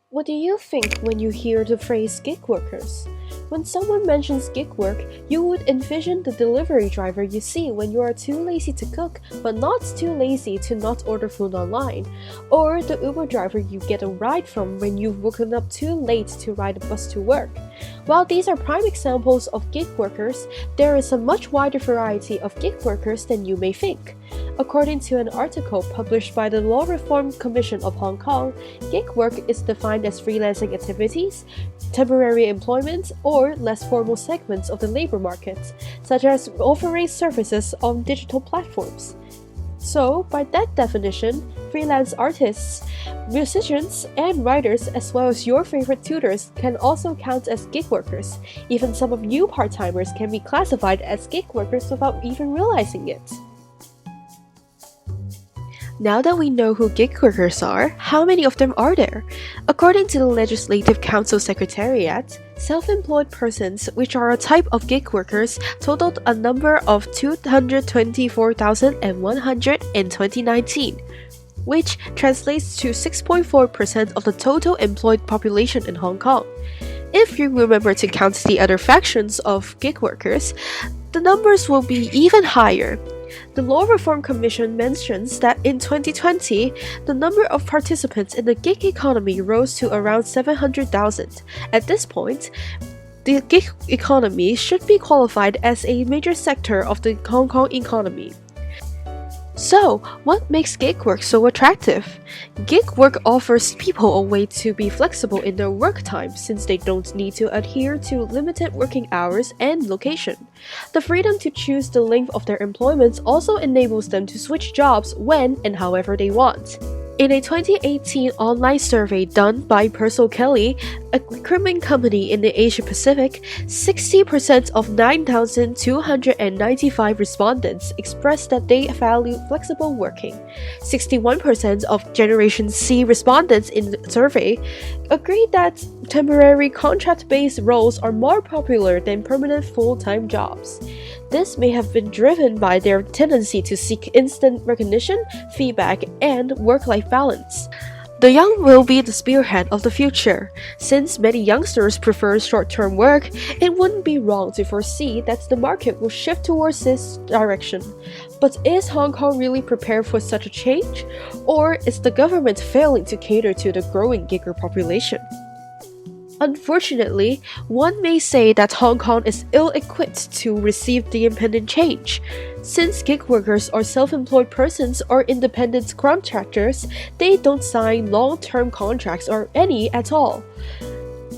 What do you think when you hear the phrase gig workers? When someone mentions gig work, you would envision the delivery driver you see when you are too lazy to cook but not too lazy to not order food online, or the Uber driver you get a ride from when you've woken up too late to ride a bus to work. While these are prime examples of gig workers, there is a much wider variety of gig workers than you may think. According to an article published by the Law Reform Commission of Hong Kong, gig work is defined as freelancing activities, temporary employment, or less formal segments of the labor market, such as offering services on digital platforms. So, by that definition, freelance artists, musicians, and writers, as well as your favorite tutors, can also count as gig workers. Even some of you part-timers can be classified as gig workers without even realizing it. Now that we know who gig workers are, how many of them are there? According to the Legislative Council Secretariat, self-employed persons, which are a type of gig workers, totaled a number of 224,100 in 2019, which translates to 6.4% of the total employed population in Hong Kong. If you remember to count the other factions of gig workers, the numbers will be even higher. The Law Reform Commission mentions that in 2020, the number of participants in the gig economy rose to around 700,000. At this point, the gig economy should be qualified as a major sector of the Hong Kong economy. So, what makes gig work so attractive? Gig work offers people a way to be flexible in their work time since they don't need to adhere to limited working hours and location. The freedom to choose the length of their employment also enables them to switch jobs when and however they want. In a 2018 online survey done by Purcell Kelly, a recruitment company in the Asia Pacific, 60% of 9,295 respondents expressed that they value flexible working. 61% of Generation C respondents in the survey agreed that temporary contract-based roles are more popular than permanent full-time jobs. This may have been driven by their tendency to seek instant recognition, feedback, and work-life balance. The young will be the spearhead of the future. Since many youngsters prefer short-term work, it wouldn't be wrong to foresee that the market will shift towards this direction. But is Hong Kong really prepared for such a change? Or is the government failing to cater to the growing gigger population? Unfortunately, one may say that Hong Kong is ill-equipped to receive the impending change. Since gig workers are self-employed persons or independent contractors, they don't sign long-term contracts or any at all.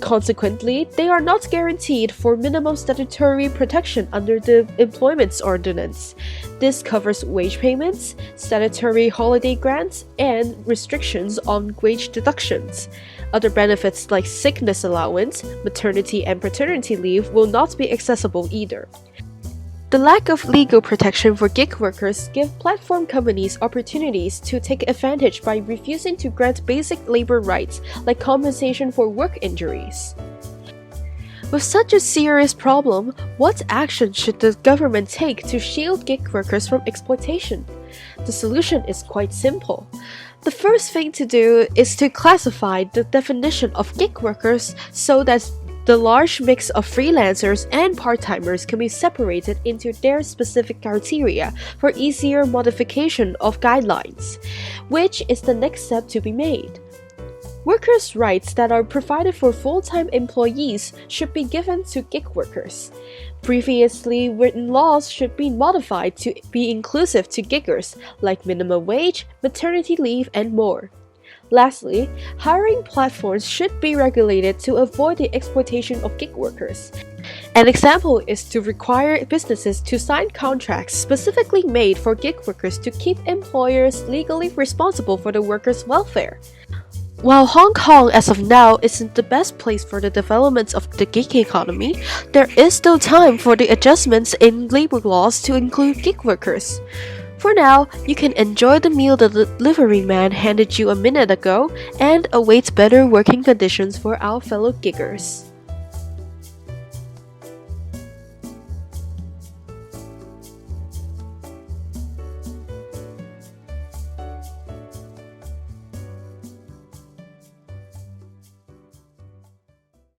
Consequently, they are not guaranteed for minimum statutory protection under the Employment Ordinance. This covers wage payments, statutory holiday grants, and restrictions on wage deductions. Other benefits like sickness allowance, maternity and paternity leave will not be accessible either. The lack of legal protection for gig workers give platform companies opportunities to take advantage by refusing to grant basic labor rights like compensation for work injuries. With such a serious problem, what action should the government take to shield gig workers from exploitation? The solution is quite simple. The first thing to do is to classify the definition of gig workers so that the large mix of freelancers and part-timers can be separated into their specific criteria for easier modification of guidelines, which is the next step to be made. Workers' rights that are provided for full-time employees should be given to gig workers. Previously written laws should be modified to be inclusive to giggers, like minimum wage, maternity leave, and more. Lastly, hiring platforms should be regulated to avoid the exploitation of gig workers. An example is to require businesses to sign contracts specifically made for gig workers to keep employers legally responsible for the workers' welfare. While Hong Kong as of now isn't the best place for the development of the gig economy, there is still time for the adjustments in labor laws to include gig workers. For now, you can enjoy the meal the delivery man handed you a minute ago and await better working conditions for our fellow giggers.